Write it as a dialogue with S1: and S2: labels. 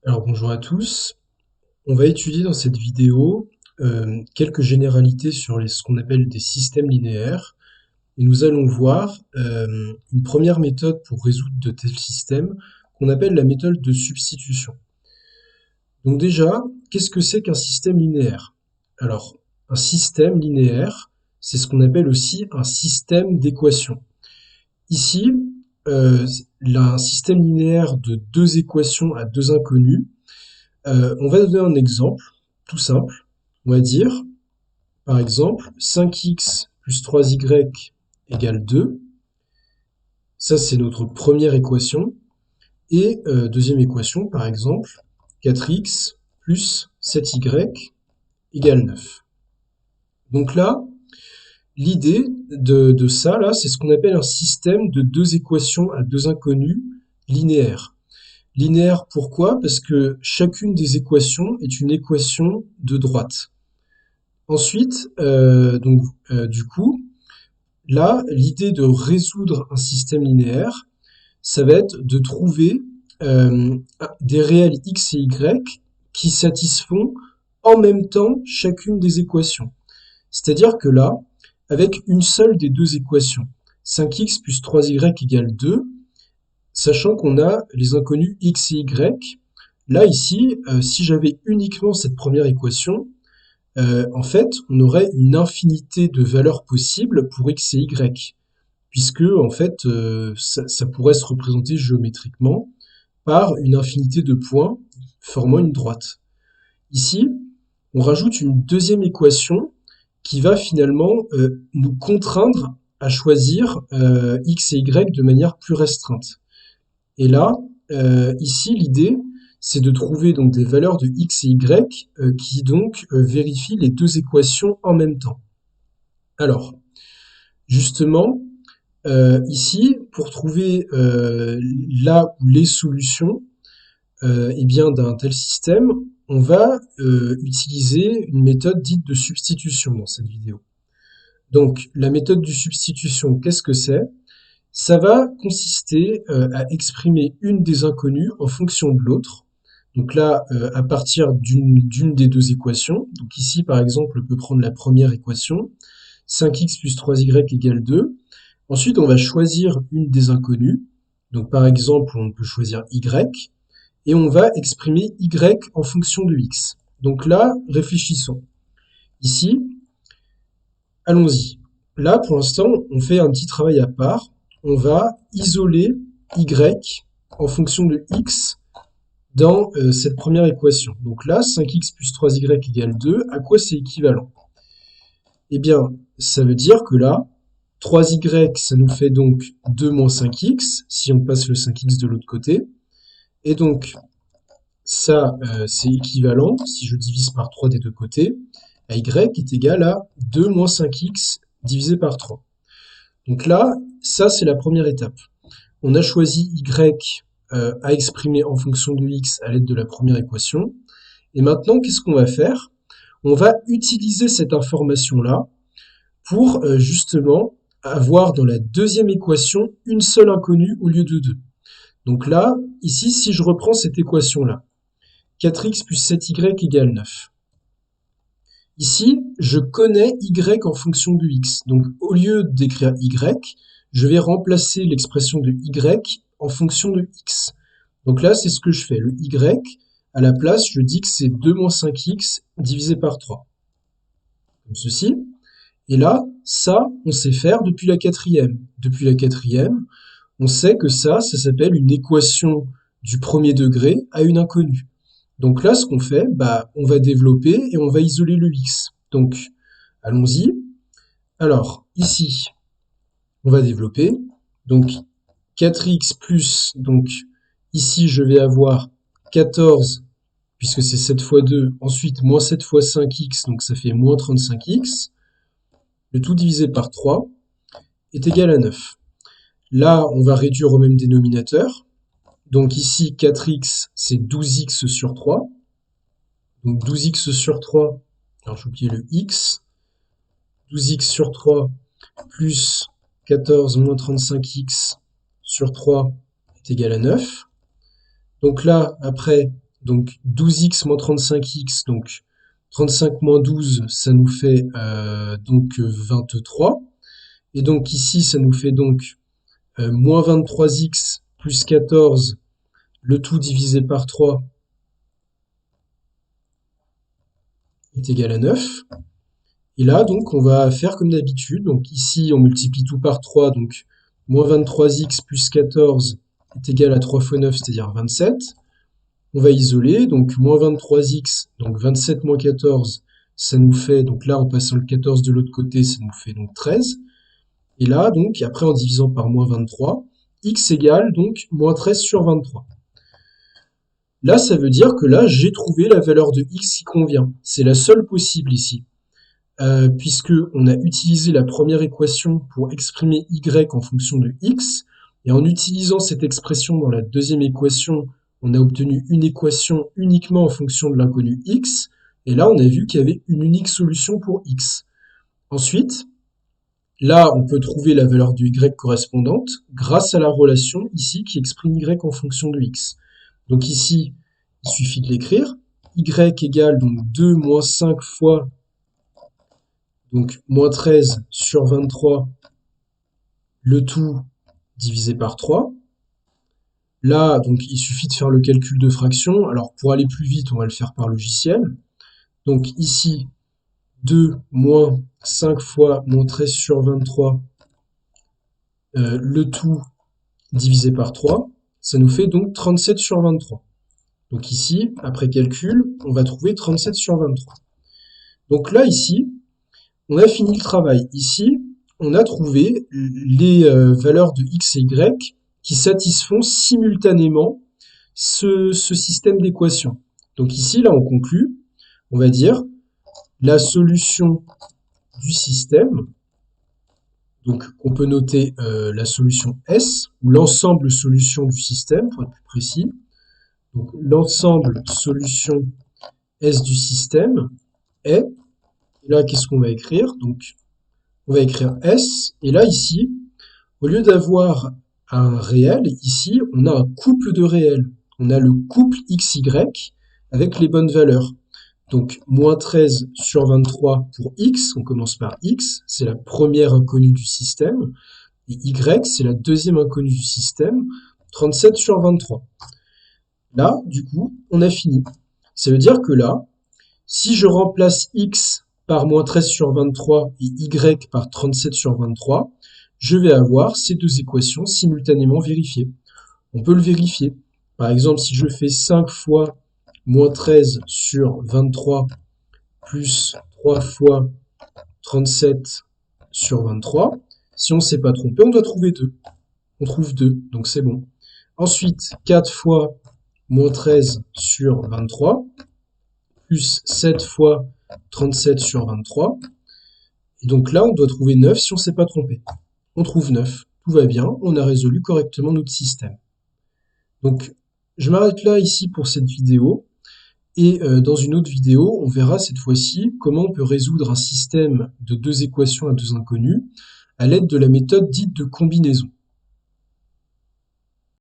S1: Alors bonjour à tous, on va étudier dans cette vidéo quelques généralités sur ce qu'on appelle des systèmes linéaires et nous allons voir une première méthode pour résoudre de tels systèmes qu'on appelle la méthode de substitution. Donc déjà, qu'est-ce que c'est qu'un système linéaire? Alors, un système linéaire, c'est ce qu'on appelle aussi un système d'équations. Ici, euh, un système linéaire de deux équations à deux inconnues. On va donner un exemple tout simple. On va dire, par exemple, 5x plus 3y égale 2. Ça, c'est notre première équation. Et deuxième équation, par exemple, 4x plus 7y égale 9. Donc là, l'idée de ça, là, c'est ce qu'on appelle un système de deux équations à deux inconnues linéaires. Linéaire, pourquoi? Parce que chacune des équations est une équation de droite. Ensuite, du coup, là, l'idée de résoudre un système linéaire, ça va être de trouver des réels x et y qui satisfont en même temps chacune des équations. C'est-à-dire que là, avec une seule des deux équations, 5x plus 3y égale 2, sachant qu'on a les inconnus x et y, là ici, si j'avais uniquement cette première équation, en fait, on aurait une infinité de valeurs possibles pour x et y, puisque en fait, ça pourrait se représenter géométriquement par une infinité de points formant une droite. Ici, on rajoute une deuxième équation qui va finalement nous contraindre à choisir x et y de manière plus restreinte. Et là, ici, l'idée, c'est de trouver donc des valeurs de x et y qui donc vérifient les deux équations en même temps. Alors, justement, ici, pour trouver là où les solutions eh bien, d'un tel système, on va utiliser une méthode dite de substitution dans cette vidéo. Donc, la méthode de substitution, qu'est-ce que c'est? Ça va consister à exprimer une des inconnues en fonction de l'autre. Donc là, à partir d'une des deux équations. Donc ici, par exemple, on peut prendre la première équation, 5x plus 3y égale 2. Ensuite, on va choisir une des inconnues. Donc par exemple, on peut choisir y, et on va exprimer y en fonction de x. Donc là, réfléchissons. Ici, allons-y. Là, pour l'instant, on fait un petit travail à part. On va isoler y en fonction de x dans cette première équation. Donc là, 5x plus 3y égale 2, à quoi c'est équivalent? Eh bien, ça veut dire que là, 3y, ça nous fait donc 2 moins 5x, si on passe le 5x de l'autre côté. Et donc, ça, c'est équivalent, si je divise par 3 des deux côtés, à y est égal à 2 moins 5x divisé par 3. Donc là, ça, c'est la première étape. On a choisi y à exprimer en fonction de x à l'aide de la première équation. Et maintenant, qu'est-ce qu'on va faire? On va utiliser cette information-là pour justement avoir dans la deuxième équation une seule inconnue au lieu de deux. Donc là, ici, si je reprends cette équation-là, 4x plus 7y égale 9. Ici, je connais y en fonction de x. Donc au lieu d'écrire y, je vais remplacer l'expression de y en fonction de x. Donc là, c'est ce que je fais. Le y, à la place, je dis que c'est 2 moins 5x divisé par 3. Comme ceci. Et là, ça, on sait faire depuis la quatrième. Depuis la quatrième, on sait que ça s'appelle une équation du premier degré à une inconnue. Donc là, ce qu'on fait, on va développer et on va isoler le x. Donc, allons-y. Alors, ici, on va développer. Donc, 4x plus, donc ici, je vais avoir 14, puisque c'est 7 fois 2. Ensuite, moins 7 fois 5x, donc ça fait moins 35x. Le tout divisé par 3 est égal à 9. Là, on va réduire au même dénominateur. Donc ici, 4x, c'est 12x sur 3. Donc 12x sur 3, alors j'ai oublié le x. 12x sur 3 plus 14 moins 35x sur 3 est égal à 9. Donc là, après, donc 12x moins 35x, donc 35 moins 12, ça nous fait donc 23. Et donc ici, ça nous fait donc moins 23x plus 14, le tout divisé par 3 est égal à 9. Et là, donc, on va faire comme d'habitude. Donc ici, on multiplie tout par 3, donc moins 23x plus 14 est égal à 3 fois 9, c'est-à-dire 27. On va isoler, donc moins 23x, donc 27 moins 14, ça nous fait, donc là, en passant le 14 de l'autre côté, ça nous fait donc 13. Et là, donc, après, en divisant par moins 23, x égale donc moins 13 sur 23. Là, ça veut dire que là, j'ai trouvé la valeur de x qui convient. C'est la seule possible ici. Puisque on a utilisé la première équation pour exprimer y en fonction de x, et en utilisant cette expression dans la deuxième équation, on a obtenu une équation uniquement en fonction de l'inconnu x, et là on a vu qu'il y avait une unique solution pour x. Ensuite, là on peut trouver la valeur de y correspondante grâce à la relation ici qui exprime y en fonction de x. Donc ici, il suffit de l'écrire, y égale donc 2 moins 5 fois donc moins 13 sur 23, le tout divisé par 3. Là, donc il suffit de faire le calcul de fraction. Alors pour aller plus vite, on va le faire par logiciel. Donc ici, 2 moins 5 fois moins 13 sur 23, le tout divisé par 3, ça nous fait donc 37 sur 23. Donc ici, après calcul, on va trouver 37 sur 23. Donc là, ici, on a fini le travail. Ici, on a trouvé les valeurs de x et y qui satisfont simultanément ce système d'équations. Donc ici, là, on conclut. On va dire la solution du système. Donc, on peut noter la solution S, ou l'ensemble solution du système, pour être plus précis. Donc, l'ensemble solution S du système est, et là, qu'est-ce qu'on va écrire? Donc, on va écrire S, et là, ici, au lieu d'avoir un réel, ici, on a un couple de réels. On a le couple XY avec les bonnes valeurs. Donc, moins 13 sur 23 pour X, on commence par X, c'est la première inconnue du système, et Y, c'est la deuxième inconnue du système, 37 sur 23. Là, du coup, on a fini. Ça veut dire que là, si je remplace X par moins 13 sur 23 et Y par 37 sur 23, je vais avoir ces deux équations simultanément vérifiées. On peut le vérifier. Par exemple, si je fais 5 fois moins 13 sur 23 plus 3 fois 37 sur 23, si on ne s'est pas trompé, on doit trouver 2. On trouve 2, donc c'est bon. Ensuite, 4 fois moins 13 sur 23, plus 7 fois 37 sur 23. Et donc là, on doit trouver 9 si on ne s'est pas trompé. On trouve 9, tout va bien, on a résolu correctement notre système. Donc, je m'arrête là ici pour cette vidéo. Et dans une autre vidéo, on verra cette fois-ci comment on peut résoudre un système de deux équations à deux inconnues à l'aide de la méthode dite de combinaison.